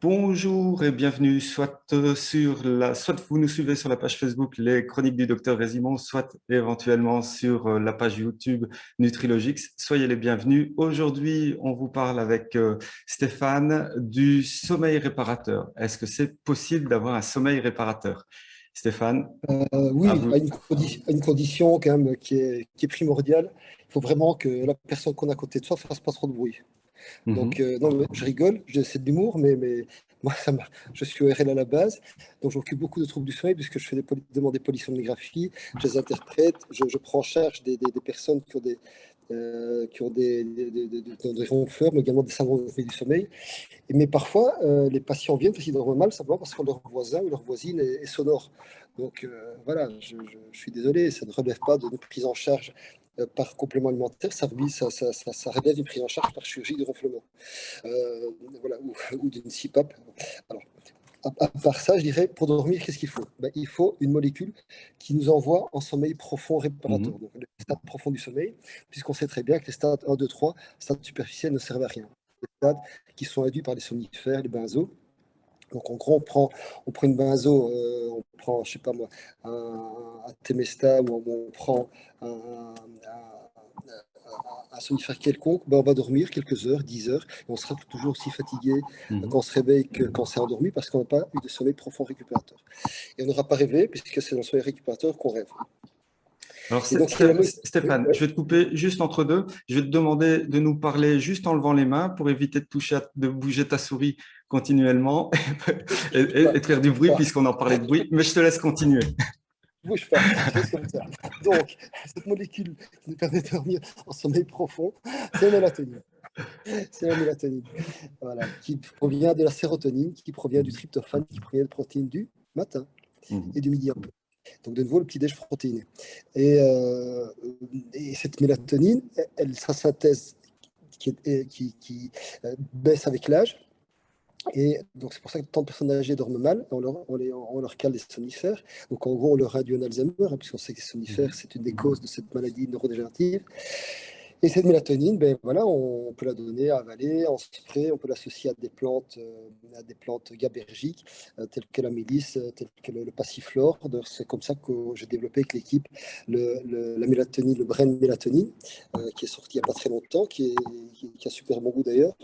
Bonjour et bienvenue, soit vous nous suivez sur la page Facebook Les Chroniques du Docteur Résimon, soit éventuellement sur la page YouTube Nutrilogix. Soyez les bienvenus. Aujourd'hui, on vous parle avec Stéphane du sommeil réparateur. Est-ce que c'est possible d'avoir un sommeil réparateur? Stéphane, à Oui, vous. à une condition quand même qui est primordiale. Il faut vraiment que la personne qu'on a à côté de soi fasse pas trop de bruit. Donc, Mhm, non, mais je rigole, c'est de l'humour, mais moi, je suis ORL à la base. Donc, j'occupe beaucoup de troubles du sommeil puisque je fais des demandes des polysomnographie, je les interprète, je prends en charge des personnes qui ont des ronfleurs, mais également des syndromes du sommeil. Mais parfois, les patients viennent parce qu'ils dorment mal, simplement parce que leur voisin ou leur voisine est sonore. Donc voilà, je suis désolé, ça ne relève pas d'une prise en charge par complément alimentaire, ça relève d'une prise en charge par chirurgie de ronflement, euh, voilà, ou d'une CPAP. Alors, à part ça, je dirais, pour dormir, qu'est-ce qu'il faut? Ben, il faut une molécule qui nous envoie en sommeil profond réparateur, mhm. donc le stade profond du sommeil, puisqu'on sait très bien que les stades 1, 2, 3, stades superficiels ne servent à rien. Les stades qui sont induits par les somnifères, les benzos. Donc en gros, on prend une benzo, on prend, je sais pas moi, un Temesta ou on prend un somnifère quelconque, ben on va dormir quelques heures, 10 heures, et on sera toujours aussi fatigué quand Mhm. on se réveille que quand on s'est endormi parce qu'on n'a pas eu de sommeil profond récupérateur. Et on n'aura pas rêvé puisque c'est dans le sommeil récupérateur qu'on rêve. Alors, Et donc, il y a la oui, Stéphane, ouais, je vais te couper juste entre deux. Je vais te demander de nous parler juste en levant les mains pour éviter de de bouger ta souris continuellement et de faire du bouge bruit pas, puisqu'on en parlait de bruit. Mais je te laisse continuer. bouge pas, je fais comme ça. Donc, cette molécule qui nous permet de dormir en sommeil profond, c'est la mélatonine. C'est la mélatonine, voilà, qui provient de la sérotonine, qui provient du Mhm. tryptophane, qui provient de protéines du matin Mhm. et du midi un peu. Donc de nouveau le petit déj protéiné. Et, euh, et cette mélatonine, sa synthèse qui baisse avec l'âge. Et donc c'est pour ça que tant de personnes âgées dorment mal, on leur cale des somnifères. Donc en gros, on leur induit un Alzheimer, hein, puisqu'on sait que les somnifères, Mhm. c'est une des causes de cette maladie neurodégénérative. Et cette mélatonine, ben voilà, on peut la donner à avaler en spray, on peut l'associer à des plantes GABergiques, telles que la mélisse, telles que le passiflore. Donc, c'est comme ça que j'ai développé avec l'équipe la mélatonine, le brain mélatonine, qui est sorti il n'y a pas très longtemps, qui a super bon goût d'ailleurs.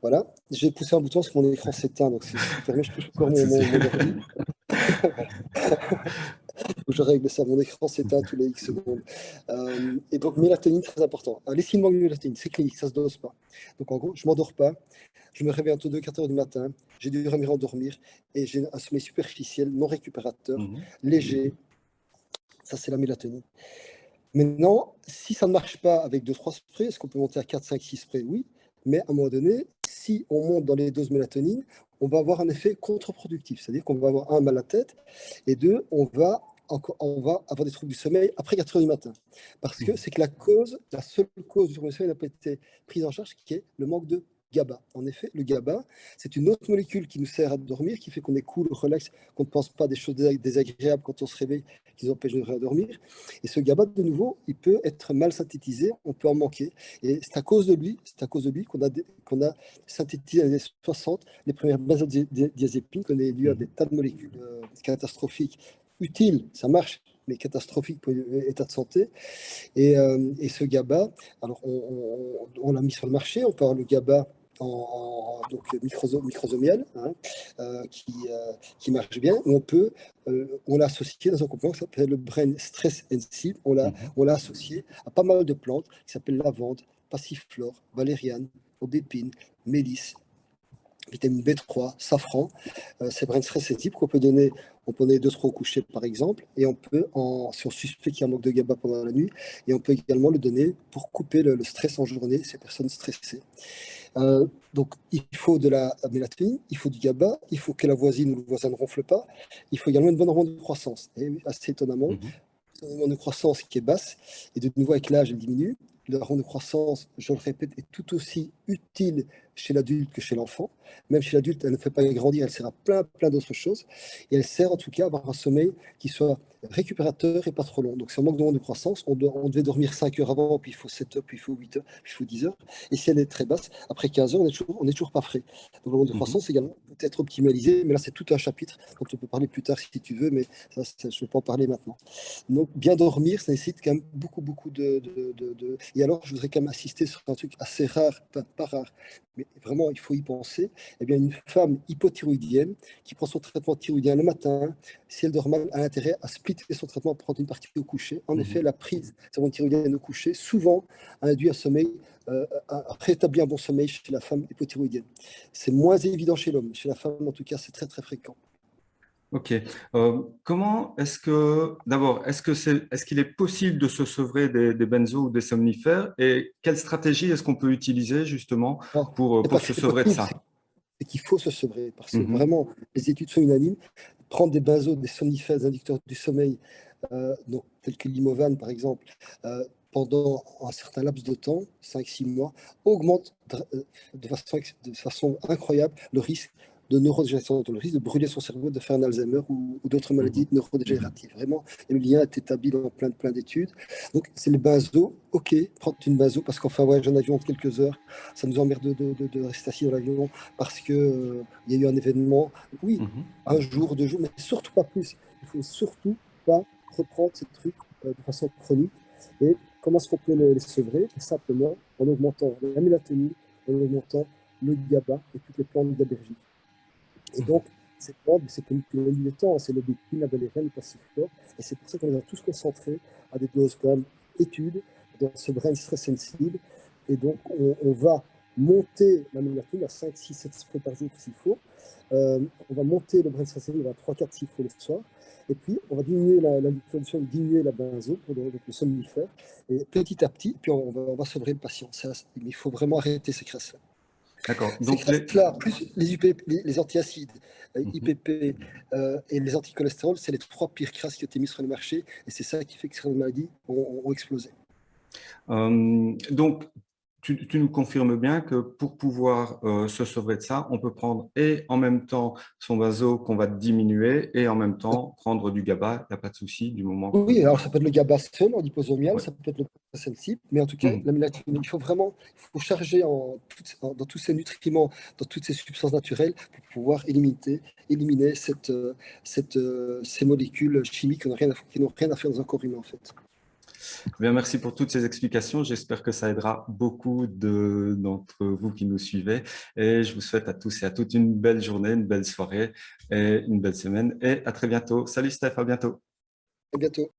Voilà, j'ai poussé un bouton parce que mon écran s'éteint, donc si tu me permets, je touche encore Pas de souci. mon ordi. Je règle ça, mon écran s'éteint tous les X secondes. Et donc, mélatonine, très important. Les signes manquent de mélatonine, c'est clinique, ça se dose pas. Donc, en gros, je m'endors pas, je me réveille entre 2 4 heures du matin, j'ai dû me rendormir et j'ai un sommeil superficiel, non récupérateur, Mhm. léger. Ça, c'est la mélatonine. Maintenant, si ça ne marche pas avec 2 3 sprays, est-ce qu'on peut monter à 4 5 6 sprays? Oui. Mais à un moment donné, si on monte dans les doses mélatonine, on va avoir un effet contre-productif. C'est-à-dire qu'on va avoir un, mal à la tête, et deux, on va avoir des troubles du sommeil après 4 heures du matin. Parce que Mhm. c'est que la seule cause du trouble du sommeil n'a pas été prise en charge, qui est le manque de GABA. En effet, le GABA, c'est une autre molécule qui nous sert à dormir, qui fait qu'on est cool, relax, qu'on ne pense pas des choses désagréables quand on se réveille, qui nous empêchent de dormir. Et ce GABA, de nouveau, il peut être mal synthétisé, on peut en manquer. Et c'est à cause de lui qu'on a synthétisé dans les années 60 les premières benzodiazépines, qu'on a dû à des Mhm. tas de molécules catastrophiques, utiles, ça marche, mais catastrophiques pour l'état de santé. Et ce GABA, alors on l'a mis sur le marché, on peut avoir le GABA donc microsomial, hein, qui marche bien. On l'a associé dans un complément qui s'appelle le Brain Stress and Sleep. Mhm. On l'a associé à pas mal de plantes qui s'appellent lavande, passiflore, valériane, aubépine, mélisse, vitamine B3, safran. C'est Brain Stress and Sleep on peut donner 2 3 au coucher par exemple, et si on suspecte qu'il y a un manque de GABA pendant la nuit, et on peut également le donner pour couper le stress en journée, ces personnes stressées. Donc, il faut de la mélatonine, il faut du GABA, il faut que la voisine ou le voisin ne ronfle pas, il faut également une bonne hormone de croissance. Et oui, assez étonnamment, Mhm. une hormone de croissance qui est basse, et de nouveau avec l'âge, elle diminue. L'hormone de croissance, je le répète, est tout aussi utile chez l'adulte que chez l'enfant. Même chez l'adulte, elle ne fait pas grandir, elle sert à plein d'autres choses. Et elle sert en tout cas à avoir un sommeil qui soit récupérateur et pas trop long. Donc, c'est un manque de croissance. On devait dormir 5 heures avant, puis il faut 7 heures, puis il faut 8 heures, puis il faut 10 heures. Et si elle est très basse, après 15 heures, on est toujours pas frais. Donc, le manque de croissance également peut être optimalisé. Mais là, c'est tout un chapitre dont on peut parler plus tard si tu veux, mais ça, je ne vais pas en parler maintenant. Donc, bien dormir, ça nécessite quand même beaucoup de. Et alors, je voudrais quand même insister sur un truc assez rare, pas rare, mais vraiment, il faut y penser. Eh bien, une femme hypothyroïdienne qui prend son traitement thyroïdien le matin, si elle dort mal, a intérêt à splitter son traitement pour prendre une partie au coucher. En effet, la prise de traitement thyroïdienne au coucher, souvent, induit un sommeil, rétablit un bon sommeil chez la femme hypothyroïdienne. C'est moins évident chez l'homme. Chez la femme, en tout cas, c'est très fréquent. Ok. Comment est-ce que, d'abord, est-ce qu'il est possible de se sevrer des benzos ou des somnifères et quelle stratégie est-ce qu'on peut utiliser justement Alors, c'est pas pour que se c'est sevrer de possible, ça? c'est qu'il faut se sevrer parce que Mhm, vraiment, les études sont unanimes. Prendre des benzos, des somnifères, des inducteurs du sommeil, donc, tels que l'Imovan par exemple, pendant un certain laps de temps, 5 6 mois, augmente de façon incroyable le risque de neurodégénération, le risque de brûler son cerveau, de faire un Alzheimer ou d'autres mhm, maladies neurodégénératives. Vraiment, le lien est établi dans plein d'études. Donc, c'est le benzo, ok, prendre une benzo parce qu'on fait un voyage en avion de quelques heures, ça nous emmerde de rester assis dans l'avion parce que il y a eu un événement. Oui, mhm. un jour, 2 jours, mais surtout pas plus. Il faut surtout pas reprendre ces trucs de façon chronique. Et comment est-ce qu'on peut les sevrer? Simplement en augmentant la mélatonine, en augmentant le GABA et toutes les plantes GABergiques. Et donc, ces plantes, c'est connu depuis le milieu de temps, c'est le béquille, la valériane, le passiflore. Et c'est pour ça qu'on les a tous concentrés à des doses quand même études dans ce brain stress sensible. Et donc, on va monter la mélatonine à 5, 6, 7 sprays par jour s'il faut. On va monter le brain stress sensible à 3, 4 s'il faut le soir. Et puis, on va diminuer la production, diminuer la benzo pour le somnifère. Et petit à petit, puis on va sevrer le patient. Mais il faut vraiment arrêter ces crasses-là. D'accord. Ces Donc, crasses-là, plus les UPP, les antiacides, Mhm. IPP et les anticholestérol, c'est les 3 pires crasses qui ont été mises sur le marché. Et c'est ça qui fait que certaines maladies ont explosé. Donc, tu nous confirmes bien que pour pouvoir se sauver de ça, on peut prendre et en même temps son vaso qu'on va diminuer et en même temps prendre du GABA, il n'y a pas de souci du moment que... Oui, alors ça peut être le GABA seul en liposomial, Ouais. ça peut être le sensible, mais en tout cas, Mhm. la mélatonine, il faut charger dans tous ces nutriments, dans toutes ces substances naturelles pour pouvoir éliminer ces molécules chimiques qui n'ont rien à faire dans un corps humain en fait. Bien, merci pour toutes ces explications. J'espère que ça aidera beaucoup d'entre vous qui nous suivez. Et je vous souhaite à tous et à toutes une belle journée, une belle soirée et une belle semaine. Et à très bientôt. Salut Steph, à bientôt. À bientôt.